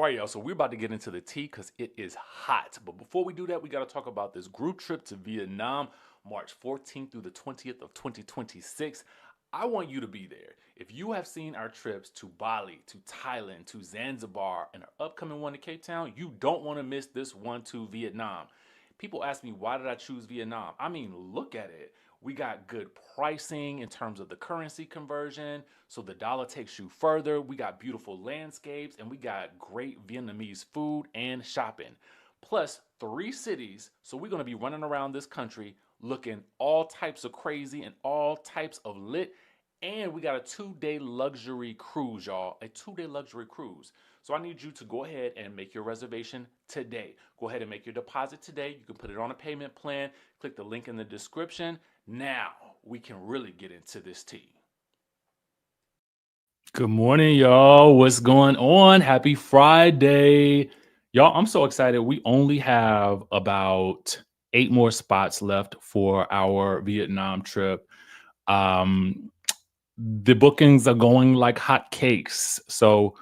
All right, y'all. So we're about to get into the tea because it is hot. But before we do that, we got to talk about this group trip to Vietnam, March 14th through the 20th of 2026. I want you to be there. If you have seen our trips to Bali, to Thailand, to Zanzibar, and our upcoming one to Cape Town, you don't want to miss this one to Vietnam. People ask me, why did I choose Vietnam? I mean, look at it. We got good pricing in terms of the currency conversion, so the dollar takes you further. We got beautiful landscapes, and we got great Vietnamese food and shopping. Plus, 3 cities, so we're going to be running around this country looking all types of crazy and all types of lit. And we got a 2-day luxury cruise, y'all. A 2-day luxury cruise. So I need you to go ahead and make your reservation today. Go ahead and make your deposit today. You can put it on a payment plan. Click the link in the description. Now we can really get into this tea. Good morning, y'all. What's going on? Happy Friday. Y'all, I'm so excited. We only have about 8 more spots left for our Vietnam trip. The bookings are going like hotcakes. So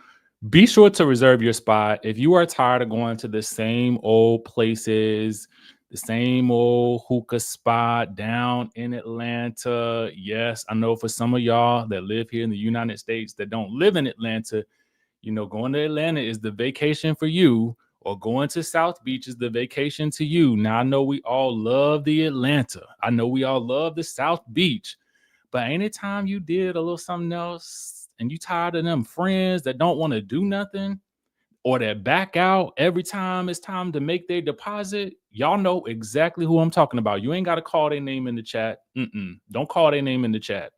be sure to reserve your spot. If you are tired of going to the same old places, the same old hookah spot down in Atlanta. Yes, I know for some of y'all that live here in the United States that don't live in Atlanta, going to Atlanta is the vacation for you, or going to South Beach is the vacation to you. Now, I know we all love the Atlanta. I know we all love the South Beach. But anytime you did a little something else and you tired of them friends that don't want to do nothing or that back out every time it's time to make their deposit, y'all know exactly who I'm talking about. You ain't got to call their name in the chat. Don't call their name in the chat.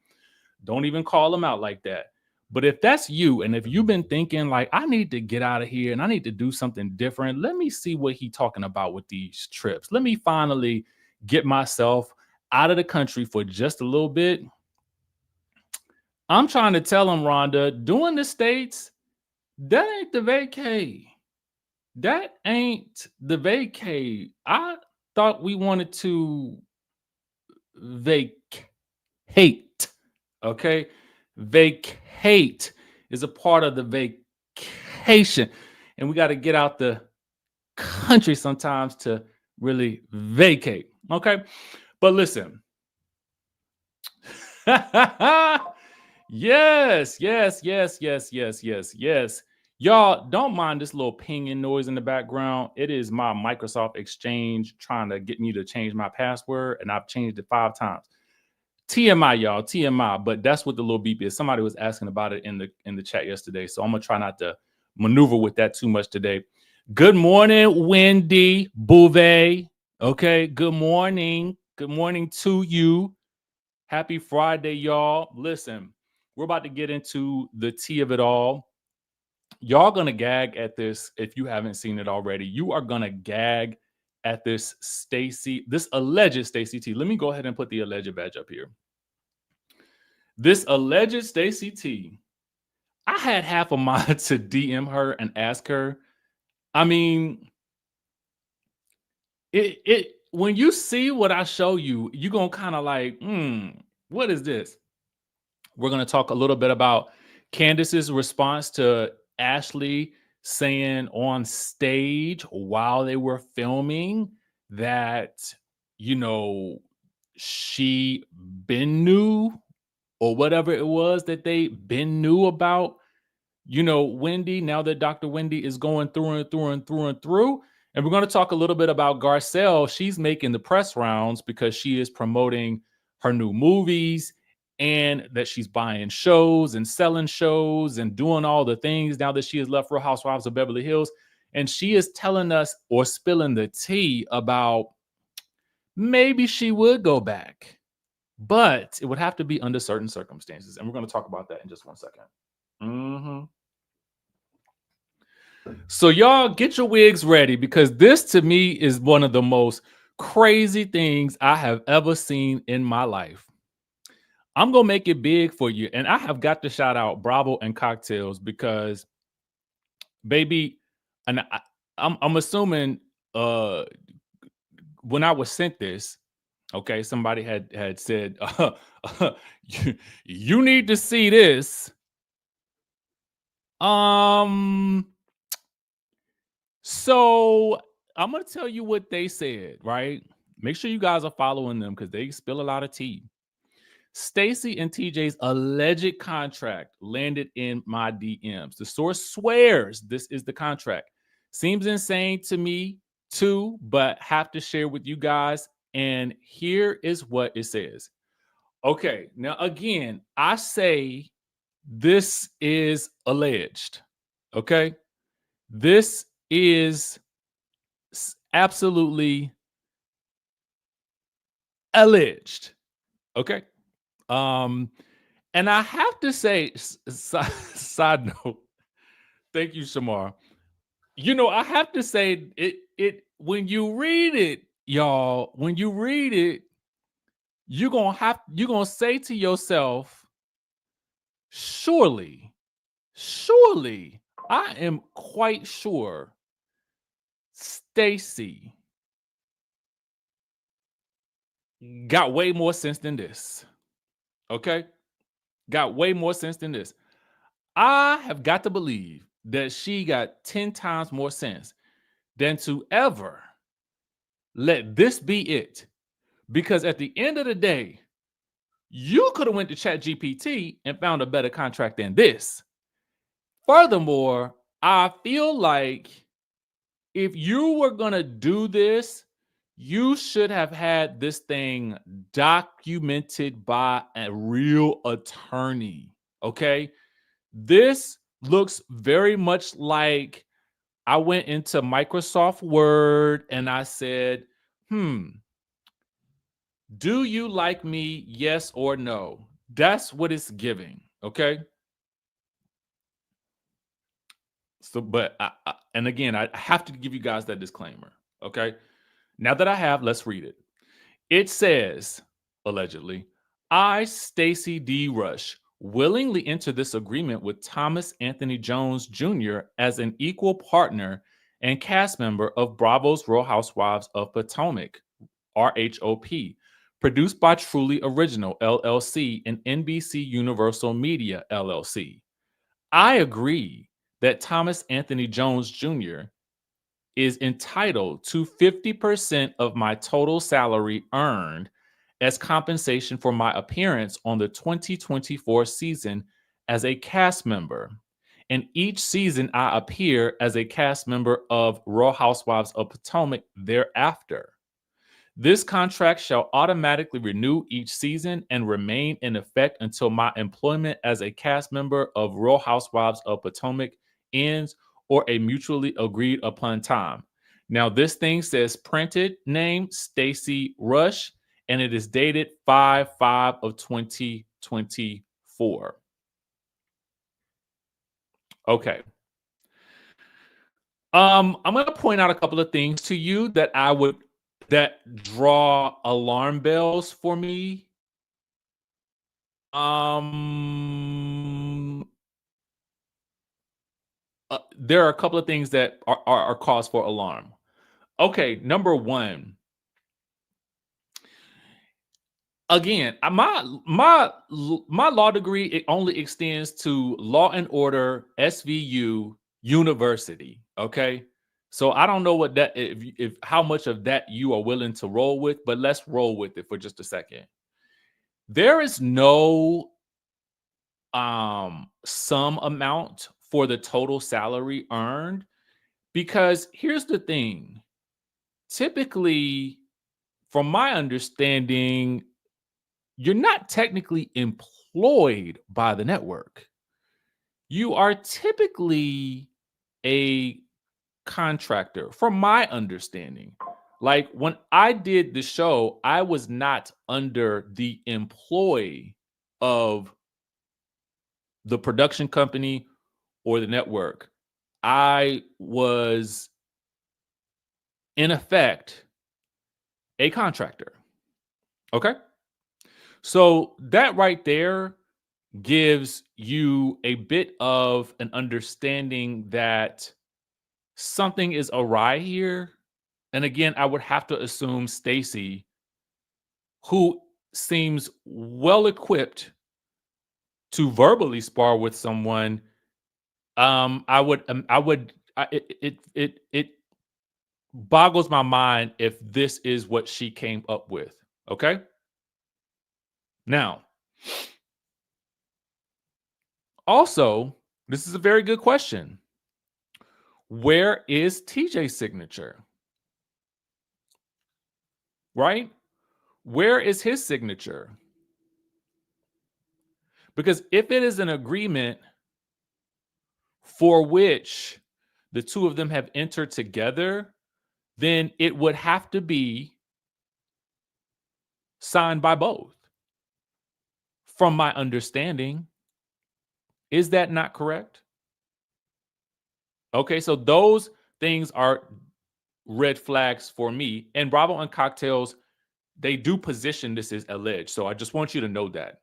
Don't even call them out like that. But if that's you, and if you've been thinking like, I need to get out of here and I need to do something different, let me see what he's talking about with these trips. Let me finally get myself out of the country for just a little bit. I'm trying to tell him, Rhonda, doing the States, that ain't the vacay. That ain't the vacay. I thought we wanted to vacate. Okay. Vacate is a part of the vacation. And we got to get out the country sometimes to really vacate. Okay. But listen. Yes. Y'all, don't mind this little pinging noise in the background. It is my Microsoft Exchange trying to get me to change my password, and I've changed it 5 times. TMI, y'all, TMI. But that's what the little beep is. Somebody was asking about it in the chat yesterday, so I'm gonna try not to maneuver with that too much today. Good morning, Wendy Bouvet. Okay, good morning. Good morning to you. Happy Friday, y'all. Listen, we're about to get into the tea of it all. Y'all gonna gag at this if you haven't seen it already. You are gonna gag at this Stacey, this alleged Stacey T. Let me go ahead and put the alleged badge up here. This alleged Stacey T. I had half a mind to DM her and ask her. I mean, it when you see what I show you, you're gonna kind of like, what is this? We're gonna talk a little bit about Candace's response to Ashley saying on stage while they were filming that, she been knew, or whatever it was that they been knew about, Wendy, now that Dr. Wendy is going through and through and through and through. And we're going to talk a little bit about Garcelle. She's making the press rounds because she is promoting her new movies, and that she's buying shows and selling shows and doing all the things now that she has left Real Housewives of Beverly Hills. And she is telling us, or spilling the tea about, maybe she would go back, but it would have to be under certain circumstances. And we're going to talk about that in just 1 second. So y'all get your wigs ready, because this to me is one of the most crazy things I have ever seen in my life. I'm going to make it big for you. And I have got to shout out Bravo and Cocktails because, baby, and I'm assuming when I was sent this, okay, somebody had said, you need to see this. So I'm gonna tell you what they said, right? Make sure you guys are following them because they spill a lot of tea. Stacey and TJ's alleged contract landed in my DMs. The source swears this is the contract. Seems insane to me too, but have to share with you guys. And here is what it says. Okay, now again, I say this is alleged. Okay, this is absolutely alleged. Okay. Um, and I have to say, side note, thank you, Shamar. You know, I have to say it when you read it, y'all, when you read it, you're gonna say to yourself, surely, I am quite sure Stacey got way more sense than this. Okay? Got way more sense than this. I have got to believe that she got 10 times more sense than to ever let this be it. Because at the end of the day, you could have went to ChatGPT and found a better contract than this. Furthermore, I feel like if you were going to do this, you should have had this thing documented by a real attorney. Okay? This looks very much like I went into Microsoft Word and I said, do you like me? Yes or no? That's what it's giving. Okay. So, but, and again, I have to give you guys that disclaimer. Okay. Now that I have, let's read it. It says, allegedly, I, Stacey D. Rush, willingly enter this agreement with Thomas Anthony Jones Jr. as an equal partner and cast member of Bravo's Real Housewives of Potomac, RHOP, produced by Truly Original, LLC, and NBC Universal Media, LLC. I agree that Thomas Anthony Jones Jr. is entitled to 50% of my total salary earned as compensation for my appearance on the 2024 season as a cast member. And each season I appear as a cast member of Real Housewives of Potomac thereafter. This contract shall automatically renew each season and remain in effect until my employment as a cast member of Real Housewives of Potomac ends or a mutually agreed upon time. Now, this thing says printed name Stacey Rush, and it is dated 5/5 of 2024. Okay. I'm going to point out a couple of things to you that draw alarm bells for me. There are a couple of things that are cause for alarm. Okay, number one. Again, my law degree, it only extends to Law and Order SVU University. Okay, so I don't know what that if how much of that you are willing to roll with, but let's roll with it for just a second. There is no sum amount for the total salary earned, because here's the thing. Typically, from my understanding, you're not technically employed by the network. You are typically a contractor, from my understanding. Like when I did the show, I was not under the employ of the production company or the network. I was, in effect, a contractor. Okay? So that right there gives you a bit of an understanding that something is awry here. And again, I would have to assume Stacey, who seems well equipped to verbally spar with someone, it boggles my mind if this is what she came up with. Okay. Now, also, this is a very good question. Where is TJ's signature? Right? Where is his signature? Because if it is an agreement for which the two of them have entered together, then it would have to be signed by both. From my understanding, is that not correct? Okay, so those things are red flags for me. And Bravo and Cocktails, they do position this as alleged. So I just want you to know that.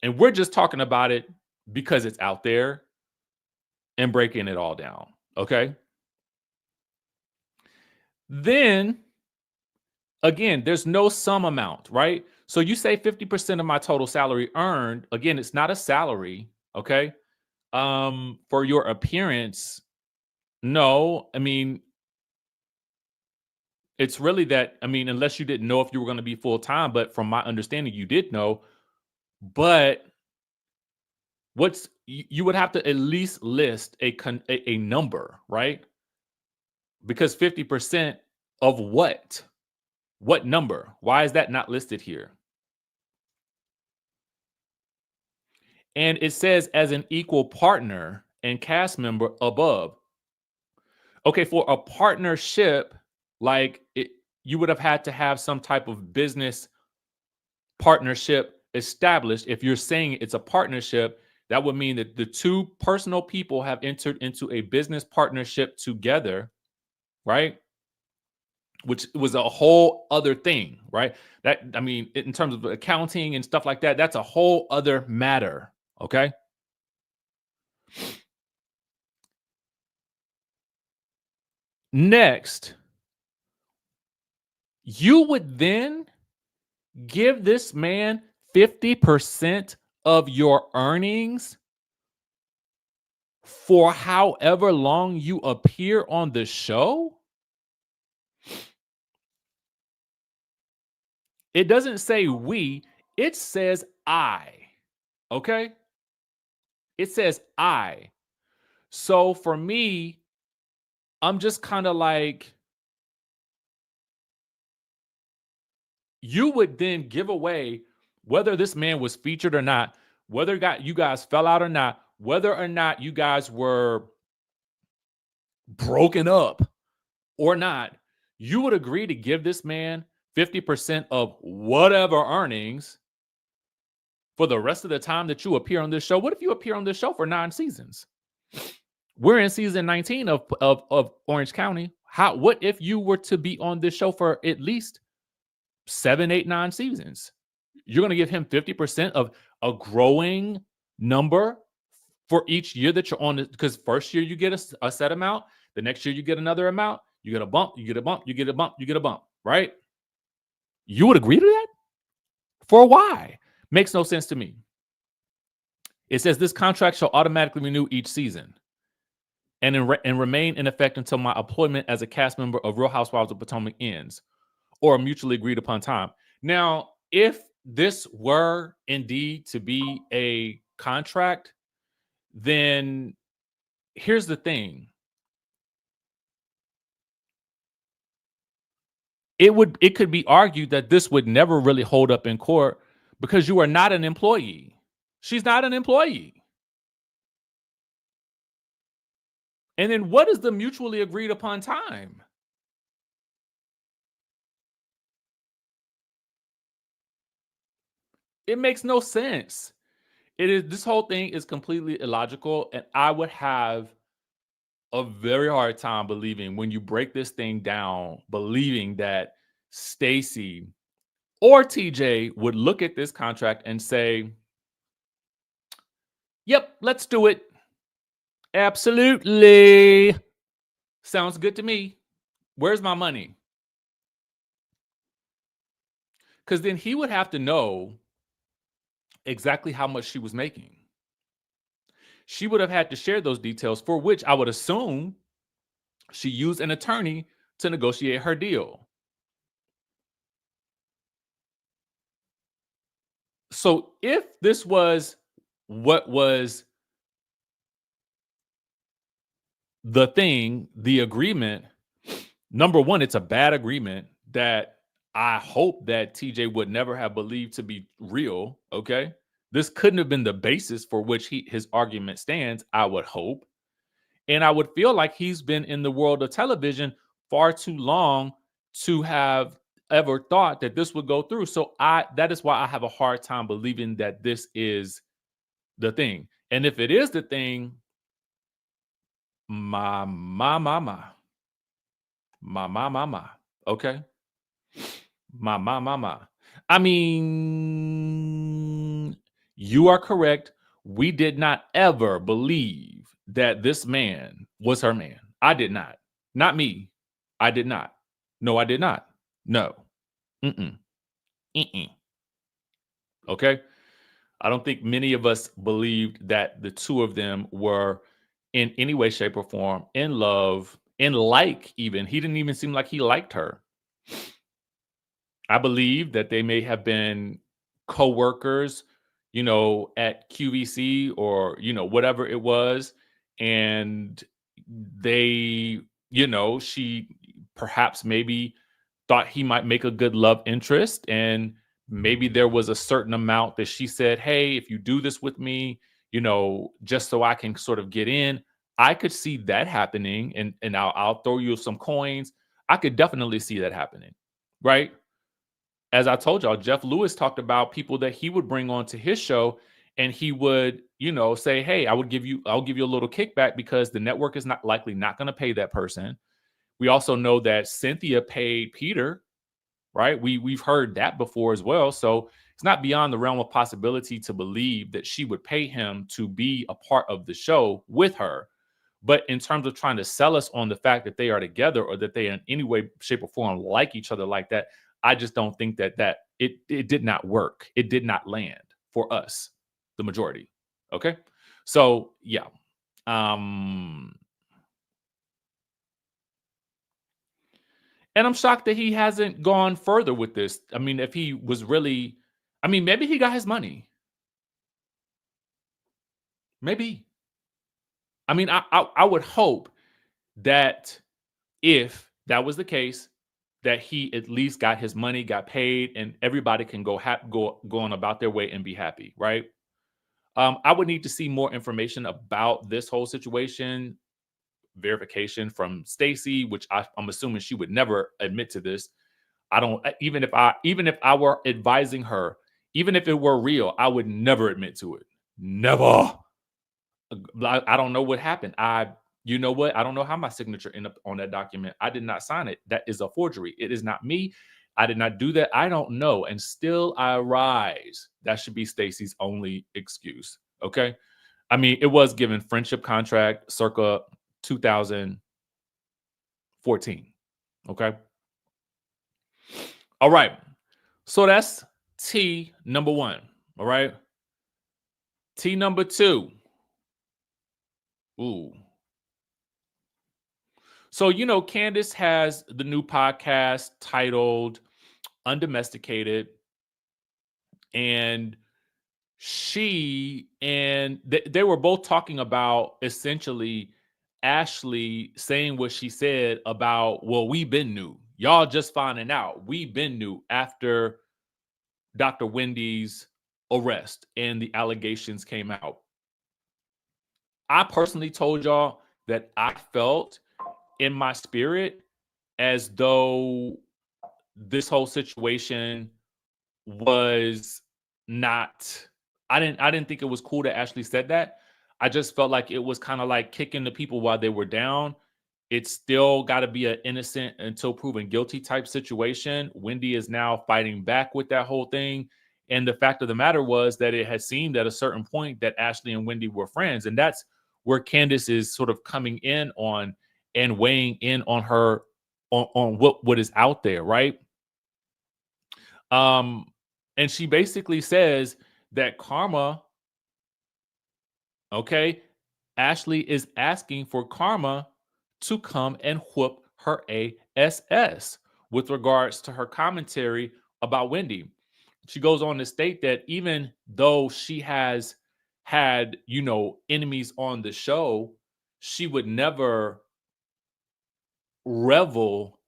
And we're just talking about it because it's out there and breaking it all down. Okay. Then again, there's no sum amount, right? So you say 50% of my total salary earned. Again, it's not a salary. Okay. For your appearance, no. I mean, it's really that, I mean, unless you didn't know if you were going to be full time, but from my understanding, you did know. But you would have to at least list a number, right? Because 50% of what? What number? Why is that not listed here? And it says as an equal partner and cast member above. Okay, for a partnership, like you would have had to have some type of business partnership established. If you're saying it's a partnership, that would mean that the two personal people have entered into a business partnership together, right? Which was a whole other thing, right? That, I mean, in terms of accounting and stuff like that, that's a whole other matter, okay? Next, you would then give this man 50% of your earnings for however long you appear on the show? It doesn't say we, it says I. Okay? It says I. So for me, I'm just kind of like, you would then give away whether this man was featured or not, whether you guys fell out or not, whether or not you guys were broken up or not, you would agree to give this man 50% of whatever earnings for the rest of the time that you appear on this show. What if you appear on this show for 9 seasons? We're in season 19 of Orange County. What if you were to be on this show for at least 7, 8, 9 seasons? You're going to give him 50% of a growing number for each year that you're on it, because first year you get a set amount, the next year you get another amount, you get a bump, you get a bump, you get a bump, you get a bump, right? You would agree to that? For why? Makes no sense to me. It says this contract shall automatically renew each season and remain in effect until my employment as a cast member of Real Housewives of Potomac ends or a mutually agreed upon time. Now, if this were indeed to be a contract, then here's the thing. It could be argued that this would never really hold up in court because you are not an employee. She's not an employee. And then what is the mutually agreed upon time? It makes no sense. This whole thing is completely illogical, and I would have a very hard time believing, when you break this thing down, believing that Stacey or TJ would look at this contract and say, "Yep, let's do it. Absolutely. Sounds good to me. Where's my money?" Because then he would have to know exactly how much she was making. She would have had to share those details, for which I would assume She used an attorney to negotiate her deal. So if this was what was the thing, the agreement, number one, it's a bad agreement that I hope that TJ would never have believed to be real. Okay. This couldn't have been the basis for which his argument stands, I would hope. And I would feel like he's been in the world of television far too long to have ever thought that this would go through. So that is why I have a hard time believing that this is the thing. And if it is the thing, my, my, my, my, my, my, my, my. Okay. My. I mean, you are correct. We did not ever believe that this man was her man. I did not. Not me. I did not. No, I did not. No. Mm-mm. Mm-mm. Okay. I don't think many of us believed that the two of them were in any way, shape, or form in love, in like even. He didn't even seem like he liked her. I believe that they may have been co-workers, at QVC or, whatever it was. And they, she perhaps maybe thought he might make a good love interest. And maybe there was a certain amount that she said, hey, if you do this with me, just so I can sort of get in. I could see that happening. And I'll throw you some coins. I could definitely see that happening. Right. As I told y'all, Jeff Lewis talked about people that he would bring on to his show, and he would, say, "Hey, I'll give you a little kickback because the network is not going to pay that person." We also know that Cynthia paid Peter, right? We've heard that before as well, so it's not beyond the realm of possibility to believe that she would pay him to be a part of the show with her. But in terms of trying to sell us on the fact that they are together or that they in any way, shape, or form like each other like that, I just don't think that it did not work. It did not land for us, the majority. Okay. So yeah. Um and I'm shocked that he hasn't gone further with this. I mean, if he was really, maybe he got his money. Maybe. I would hope that if that was the case, that he at least got his money, got paid, and everybody can go on about their way and be happy, right? I would need to see more information about this whole situation, verification from Stacey, which I'm assuming she would never admit to this. I don't even if I were advising her, even if it were real, I would never admit to it. Never. I don't know what happened. You know what? I don't know how my signature ended up on that document. I did not sign it. That is a forgery. It is not me. I did not do that. I don't know. And still I rise. That should be Stacey's only excuse. Okay. I mean, it was given friendship contract circa 2014. Okay. All right. So that's T number one. All right. T number two. Ooh. So, Candace has the new podcast titled Undomesticated. And they were both talking about essentially Ashley saying what she said about, well, we been new. Y'all just finding out. We been new after Dr. Wendy's arrest and the allegations came out. I personally told y'all that I felt in my spirit as though this whole situation was not, I didn't think it was cool that Ashley said that. I just felt like it was kind of like kicking the people while they were down. It's still got to be an innocent until proven guilty type situation. Wendy is now fighting back with that whole thing. And the fact of the matter was that it had seemed at a certain point that Ashley and Wendy were friends. And that's where Candiace is sort of coming in on and weighing in on her on what is out there, right? And she basically says that karma, okay, Ashley is asking for karma to come and whoop her ass with regards to her commentary about Wendy. She goes on to state that even though she has had, enemies on the show, she would never revel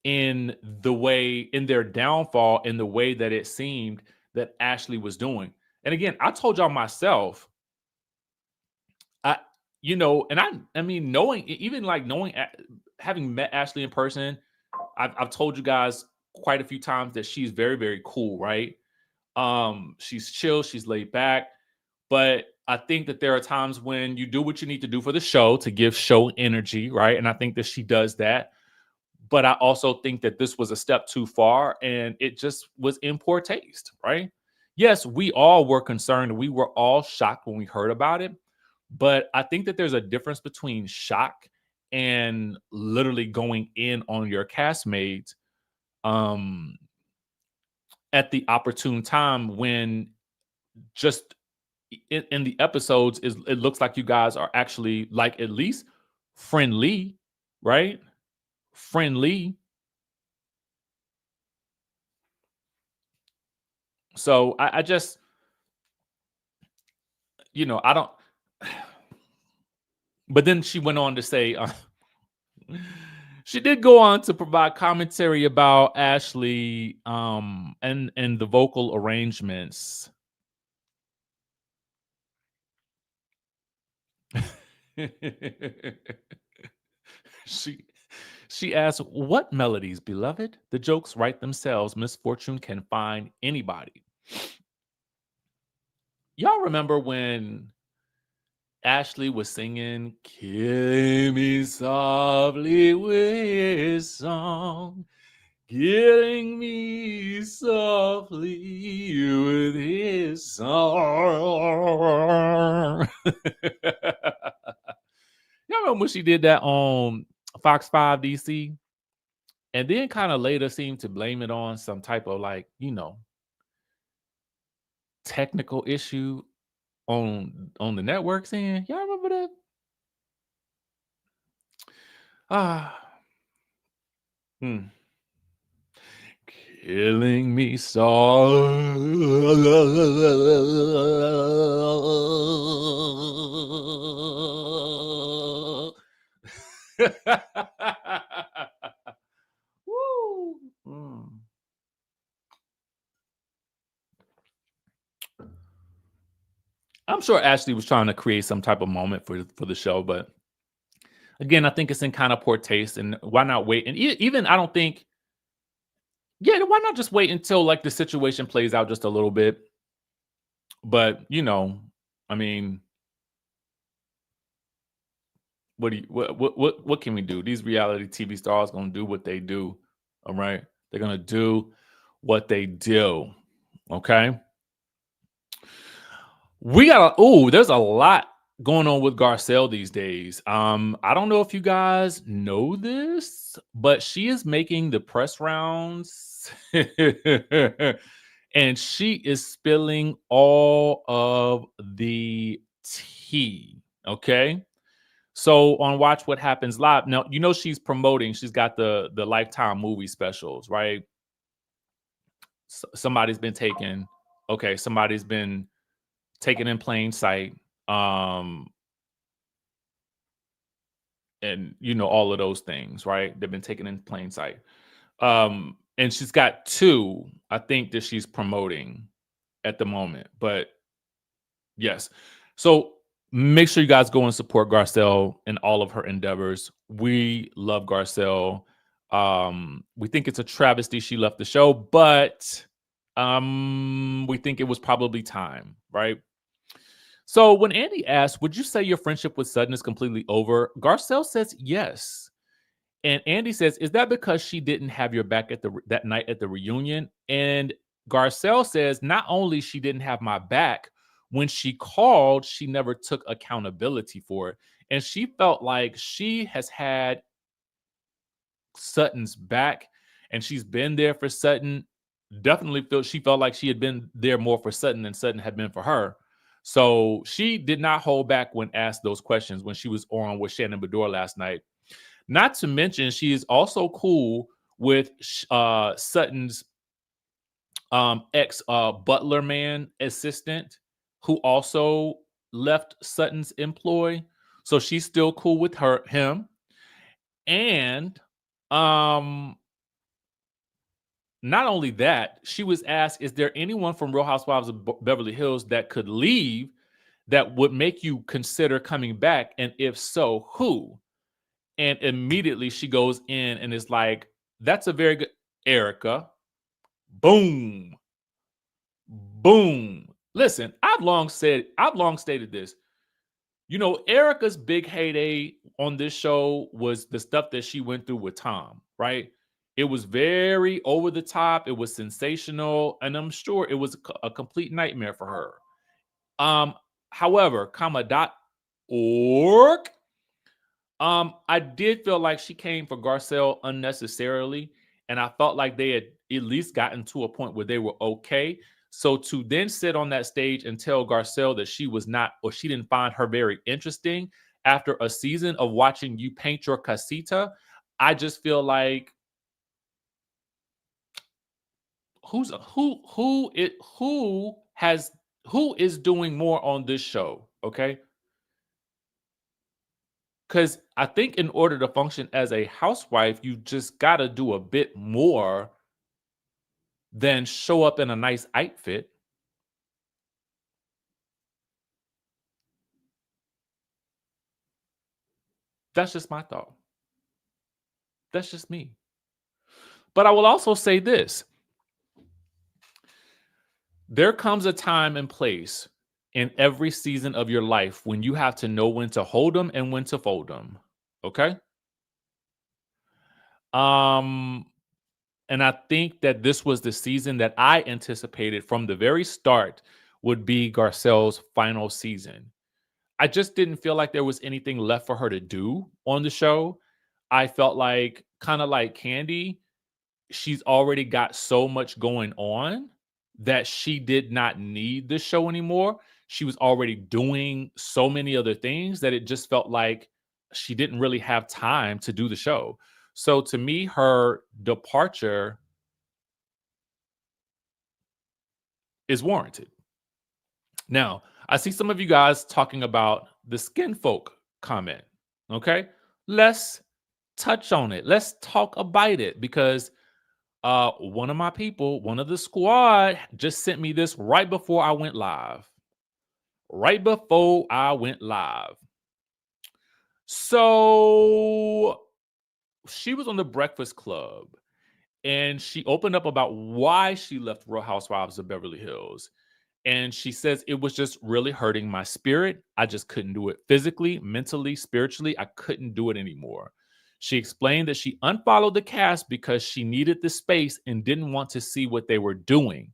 in their downfall in the way that it seemed that Ashley was doing. And again, I told y'all myself, I and I mean knowing even like knowing having met Ashley in person, I've told you guys quite a few times that she's very, very cool, right? She's chill, she's laid back, but I think that there are times when you do what you need to do for the show to give show energy, right? And I think that she does that. But I also think that this was a step too far and it just was in poor taste, right? Yes, we all were concerned. We were all shocked when we heard about it. But I think that there's a difference between shock and literally going in on your castmates um, at the opportune time when just in the episodes it looks like you guys are actually like at least friendly, right? Friendly. So I just, I don't. But then she went on to say, she did go on to provide commentary about Ashley and the vocal arrangements. She asked, "What melodies, beloved? The jokes write themselves. Misfortune can find anybody." Y'all remember when Ashley was singing "Kill Me Softly with His Song, killing me softly with His song." Y'all remember when she did that on Fox 5 DC? And then kind of later seemed to blame it on some type of technical issue on the network's end. Y'all remember that? Hmm. Killing me soft. Woo. I'm sure Ashley was trying to create some type of moment for the show, but again, I think it's in kind of poor taste. And why not wait? And even I don't think, yeah, why not just wait until like the situation plays out just a little bit? But I mean, what can we do? These reality TV stars gonna do what they do. All right, they're gonna do what they do. Okay. There's a lot going on with Garcelle these days. I don't know if you guys know this, but she is making the press rounds and she is spilling all of the tea. Okay. So on Watch What Happens Live, now she's promoting, she's got the Lifetime movie specials, right? Somebody's been taken. Okay, somebody's been taken in plain sight. And all of those things, right? They've been taken in plain sight. And she's got two, I think, that she's promoting at the moment. But yes. So make sure you guys go and support Garcelle in all of her endeavors. We love Garcelle. We think it's a travesty she left the show, but we think it was probably time, right? So when Andy asked, "Would you say your friendship with Sutton is completely over?" Garcelle says yes. And Andy says, "Is that because she didn't have your back that night at the reunion?" And Garcelle says, "Not only she didn't have my back, when she called, she never took accountability for it. And she felt like she has had Sutton's back and she's been there for Sutton. She felt like she had been there more for Sutton than Sutton had been for her. So she did not hold back when asked those questions when she was on with Shannon Bedore last night. Not to mention, she is also cool with Sutton's ex butler man assistant, who also left Sutton's employ. So she's still cool with him. And not only that, she was asked, is there anyone from Real Housewives of Beverly Hills that could leave that would make you consider coming back? And if so, who? And immediately she goes in and is like, that's a very good Erica. Boom. Boom. Listen, I've long stated this. You know, Erica's big heyday on this show was the stuff that she went through with Tom, right? It was very over the top. It was sensational. And I'm sure it was a complete nightmare for her. However, org. I did feel like she came for Garcelle unnecessarily, and I felt like they had at least gotten to a point where they were okay. So to then sit on that stage and tell Garcelle that she was not, or she didn't find her very interesting after a season of watching you paint your casita, I just feel like who is doing more on this show, okay? Because I think in order to function as a housewife, you just got to do a bit more than show up in a nice outfit. That's just my thought. That's just me. But I will also say this. There comes a time and place in every season of your life when you have to know when to hold them and when to fold them. Okay? And I think that this was the season that I anticipated from the very start would be Garcelle's final season. I just didn't feel like there was anything left for her to do on the show. I felt like, kind of like Candy, she's already got so much going on that she did not need the show anymore. She was already doing so many other things that it just felt like she didn't really have time to do the show. So to me, her departure is warranted. Now, I see some of you guys talking about the skin folk comment. Okay, let's touch on it. Let's talk about it because one of my people, one of the squad, just sent me this right before I went live. Right before I went live. So she was on the Breakfast Club and she opened up about why she left Real Housewives of Beverly Hills. And she says it was just really hurting my spirit. I just couldn't do it physically, mentally, spiritually. I couldn't do it anymore. She explained that she unfollowed the cast because she needed the space and didn't want to see what they were doing.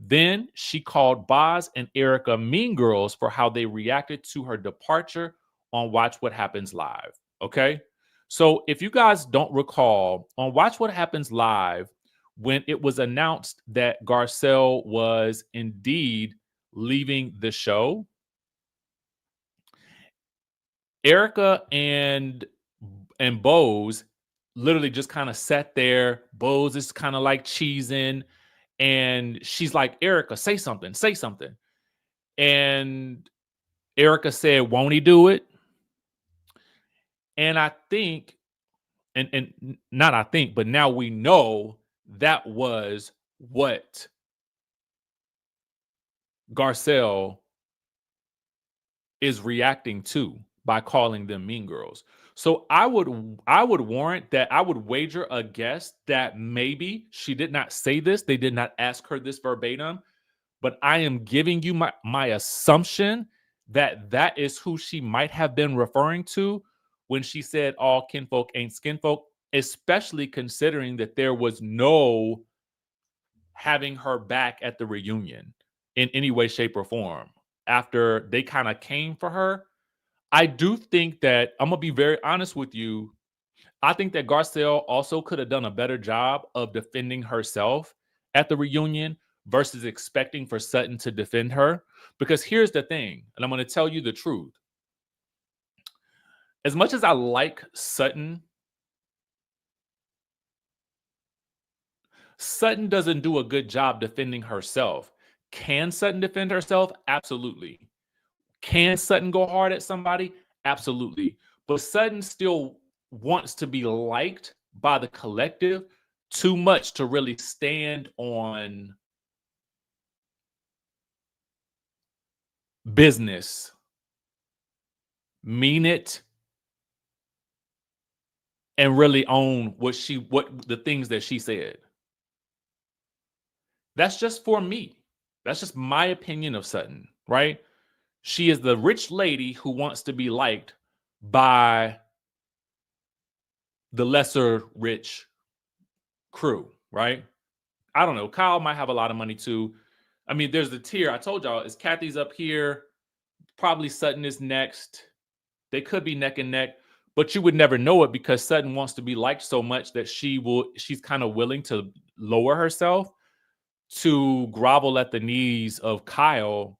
Then she called Boz and Erica mean girls for how they reacted to her departure on Watch What Happens Live. Okay. So if you guys don't recall, on Watch What Happens Live, when it was announced that Garcelle was indeed leaving the show, Erica and Bose literally just kind of sat there. Bose is kind of like cheesing. And she's like, Erica, say something, say something. And Erica said, won't he do it? And I think, and not I think, but now we know that was what Garcelle is reacting to by calling them mean girls. So I would warrant that, I would wager a guess that maybe she did not say this. They did not ask her this verbatim, but I am giving you my assumption that that is who she might have been referring to when she said all kinfolk ain't skinfolk, especially considering that there was no having her back at the reunion in any way, shape, or form after they kind of came for her. I do think that, I'm going to be very honest with you, I think that Garcelle also could have done a better job of defending herself at the reunion versus expecting for Sutton to defend her. Because here's the thing, and I'm going to tell you the truth. As much as I like Sutton Sutton doesn't do a good job defending herself. Can Sutton defend herself? Absolutely. Can Sutton go hard at somebody? Absolutely. But Sutton still wants to be liked by the collective too much to really stand on business, mean it, and really own what the things that she said. That's just for me. That's just my opinion of Sutton, right? She is the rich lady who wants to be liked by the lesser rich crew, right? I don't know. Kyle might have a lot of money too. I mean, there's the tier. I told y'all, is Kathy's up here. Probably Sutton is next. They could be neck and neck, but you would never know it because Sutton wants to be liked so much that she's kind of willing to lower herself to grovel at the knees of Kyle.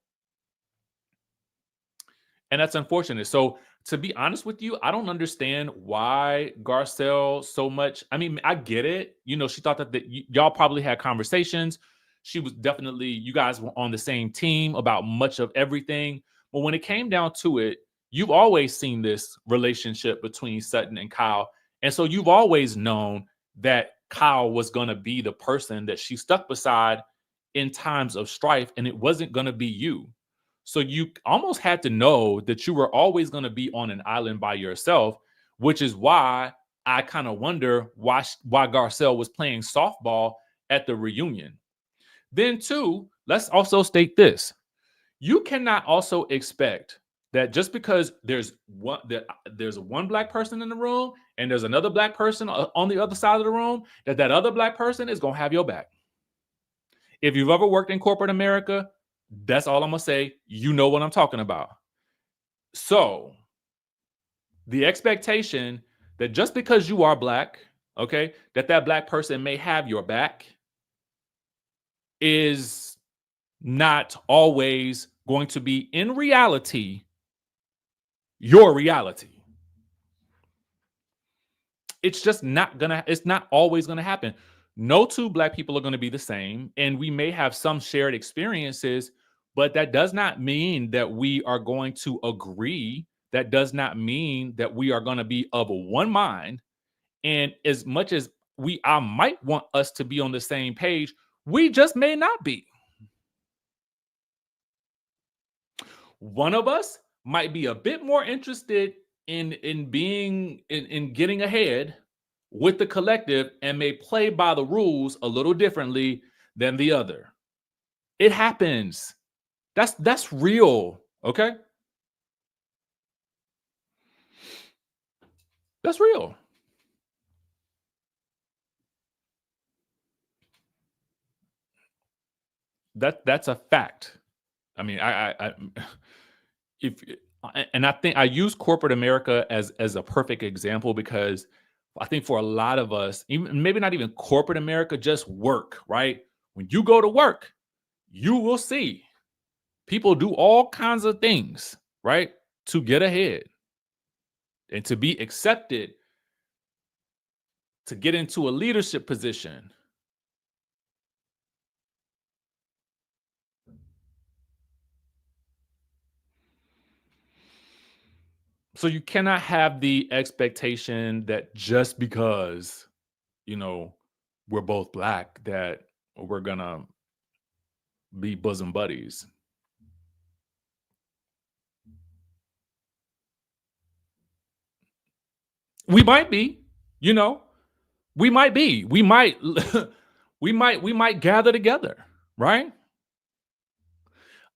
And that's unfortunate. So to be honest with you, I don't understand why Garcelle so much. I mean, I get it. You know, she thought that y'all probably had conversations. She was definitely, you guys were on the same team about much of everything. But when it came down to it, you've always seen this relationship between Sutton and Kyle. And so you've always known that Kyle was going to be the person that she stuck beside in times of strife, and it wasn't going to be you. So you almost had to know that you were always going to be on an island by yourself, which is why I kind of wonder why Garcelle was playing softball at the reunion. Then, too, let's also state this. You cannot also expect that just because there's one black person in the room and there's another black person on the other side of the room, that other black person is going to have your back. If you've ever worked in corporate America, that's all I'm going to say. You know what I'm talking about. So the expectation that just because you are black, okay, that black person may have your back is not always going to be, in reality, your reality. It's just it's not always gonna happen. No two black people are gonna be the same, and we may have some shared experiences, but that does not mean that we are going to agree. That does not mean that we are gonna be of one mind. And as much as I might want us to be on the same page, we just may not be. One of us might be a bit more interested in getting ahead with the collective and may play by the rules a little differently than the other. It happens. That's real, okay? That's real. That's a fact. I mean, I think I use corporate America as a perfect example because I think for a lot of us, even maybe not even corporate America, just work, right? When you go to work, you will see people do all kinds of things, right, to get ahead and to be accepted, to get into a leadership position. So you cannot have the expectation that just because, you know, we're both black, that we're gonna be bosom buddies. We might be, you know, we might be. We might we might gather together, right?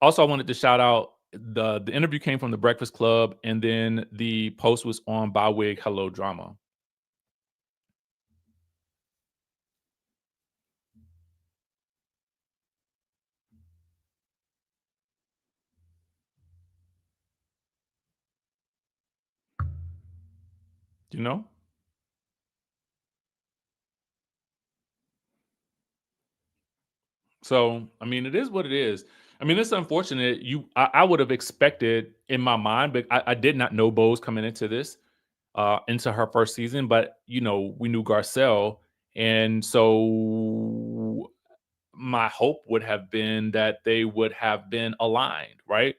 Also, I wanted to shout out the interview came from the Breakfast Club, and then the post was on Bywig Hello Drama. You know? So, I mean, it is what it is. I mean, it's unfortunate. I would have expected in my mind, but I did not know Bose coming into this, into her first season. But you know, we knew Garcelle, And so my hope would have been that they would have been aligned, right?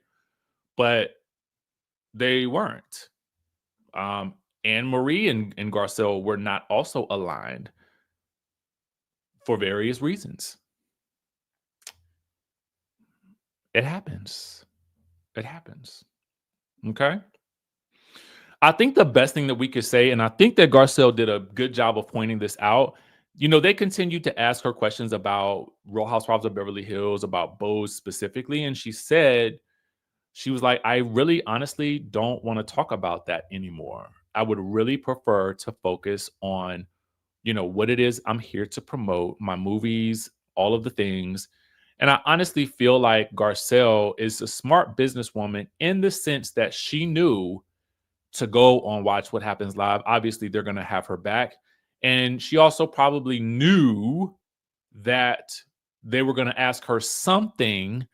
But they weren't. Anne Marie and Garcelle were not also aligned for various reasons. It happens. It happens. Okay. I think the best thing that we could say, and I think that Garcelle did a good job of pointing this out. They continued to ask her questions about Real Housewives of Beverly Hills, about Bose specifically. And she said, she was like, I really honestly don't want to talk about that anymore. I would really prefer to focus on, what it is I'm here to promote, my movies, all of the things. And I honestly feel like Garcelle is a smart businesswoman in the sense that she knew to go on Watch What Happens Live. Obviously, they're going to have her back. And she also probably knew that they were going to ask her something,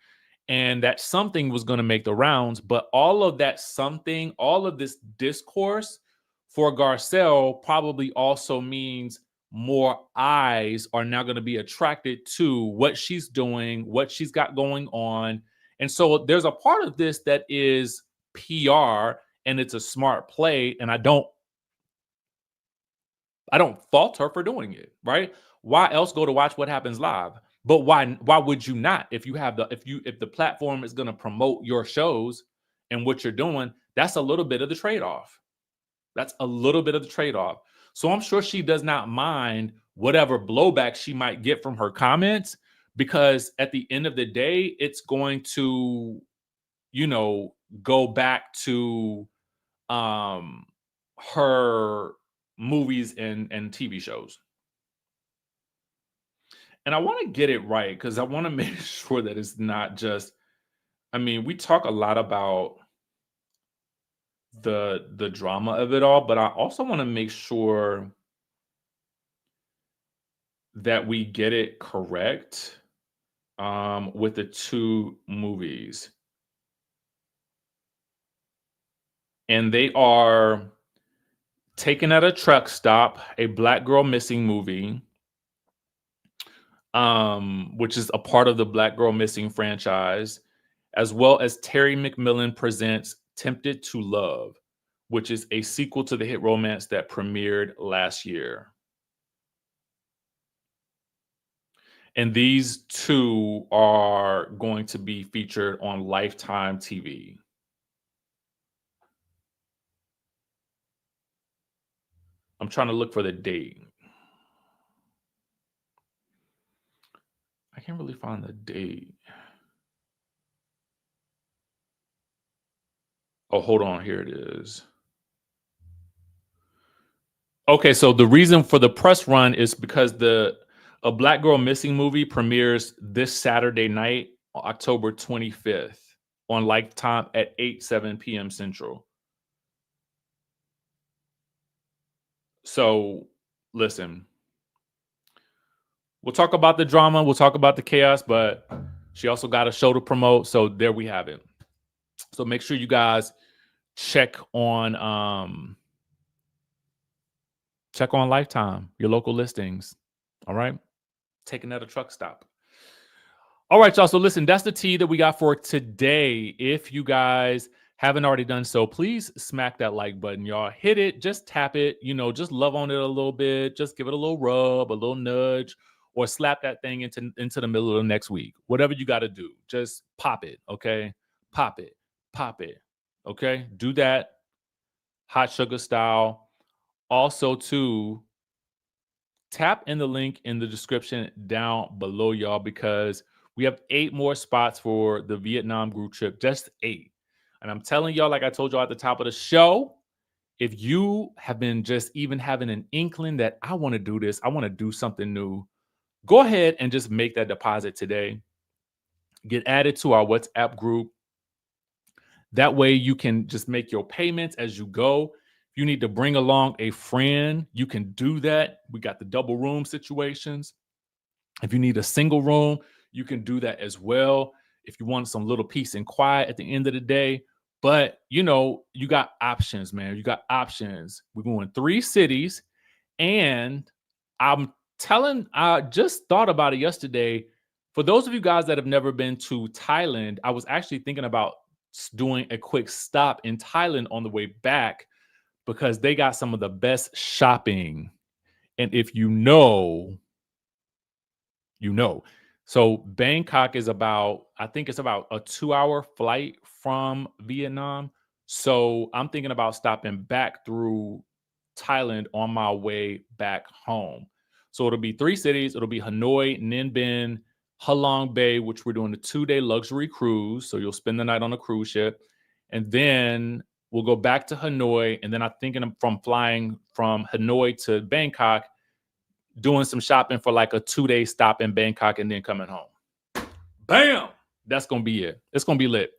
and that something was going to make the rounds. But all of that something, all of this discourse for Garcelle probably also means more eyes are now going to be attracted to what she's doing, what she's got going on. And so there's a part of this that is PR, and it's a smart play. And I don't fault her for doing it, right? Why else go to Watch What Happens Live? But why would you not? If the platform is going to promote your shows and what you're doing, that's a little bit of the trade-off. That's a little bit of the trade-off. So I'm sure she does not mind whatever blowback she might get from her comments, because at the end of the day, it's going to, go back to her movies and TV shows. And I want to get it right, because I want to make sure that it's not just, we talk a lot about the drama of it all, but I also want to make sure that we get it correct with the two movies. And they are Taken at a Truck Stop, a Black Girl Missing movie, which is a part of the Black Girl Missing franchise, as well as Terry McMillan Presents Tempted to Love, which is a sequel to the hit romance that premiered last year. And these two are going to be featured on Lifetime TV. I'm trying to look for the date. I can't really find the date. Oh, hold on. Here it is. Okay, so the reason for the press run is because A Black Girl Missing movie premieres this Saturday night, October 25th, on Lifetime at 7 p.m. Central. So, listen, we'll talk about the drama, we'll talk about the chaos, but she also got a show to promote. So there we have it. So make sure you guys check on Lifetime, your local listings. All right. Taking at a truck stop. All right, y'all. So listen, that's the tea that we got for today. If you guys haven't already done so, please smack that like button, y'all. Hit it, just tap it, just love on it a little bit. Just give it a little rub, a little nudge, or slap that thing into the middle of the next week. Whatever you got to do, just pop it, okay? Pop it, okay? Do that, hot sugar style. Also, too, tap in the link in the description down below, y'all, because we have 8 more spots for the Vietnam group trip, just 8. And I'm telling y'all, like I told y'all at the top of the show, if you have been just even having an inkling that I want to do this, I want to do something new, go ahead and just make that deposit today. Get added to our WhatsApp group. That way you can just make your payments as you go. If you need to bring along a friend, you can do that. We got the double room situations. If you need a single room, you can do that as well. If you want some little peace and quiet at the end of the day. But, you got options, man. You got options. We're going 3 cities. And I'm I just thought about it yesterday. For those of you guys that have never been to Thailand, I was actually thinking about doing a quick stop in Thailand on the way back because they got some of the best shopping. And if you know, you know. So Bangkok is I think it's about a 2-hour flight from Vietnam. So I'm thinking about stopping back through Thailand on my way back home. So it'll be 3 cities. It'll be Hanoi, Ninh Binh, Halong Bay, which we're doing a 2-day luxury cruise. So you'll spend the night on a cruise ship. And then we'll go back to Hanoi. And then I'm thinking from flying from Hanoi to Bangkok, doing some shopping for like a 2-day stop in Bangkok and then coming home. Bam! That's going to be it. It's going to be lit.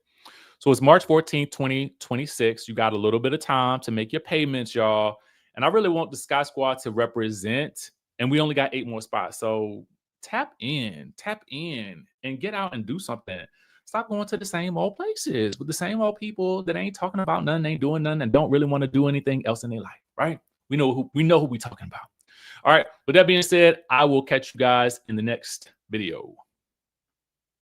So it's March 14th, 2026. You got a little bit of time to make your payments, y'all. And I really want the Sky Squad to represent. And we only got 8 more spots. So tap in, and get out and do something. Stop going to the same old places with the same old people that ain't talking about nothing, ain't doing nothing, and don't really want to do anything else in their life, right? We know who we talking about. All right. With that being said, I will catch you guys in the next video.